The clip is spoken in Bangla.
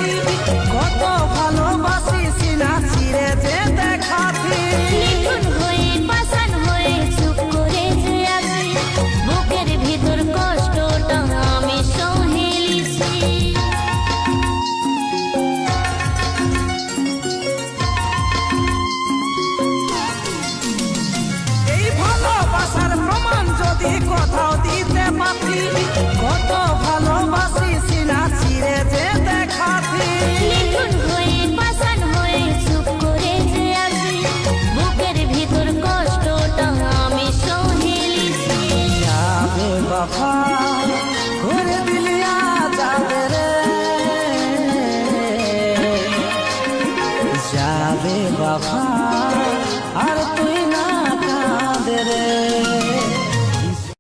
পাথি কত ভালোবাসি সিনা ছিঁড়ে যে দেখাতি নিখুঁত হয়ে পাষাণ হয়ে চুপ করে যে আছি বুকের ভিতর কষ্টটা আমি সহে লিছি এই ভালোবাসার প্রমাণ যদি কোথাও দিতে পারি কত ভালোবাসি সিনা ছিঁড়ে যে দেখাতি নিখুঁত হয়ে পাষাণ হয়ে চুপ করে যে আছি বুকের ভিতর কষ্টটা আমি সহে লিছি যাবে বাবা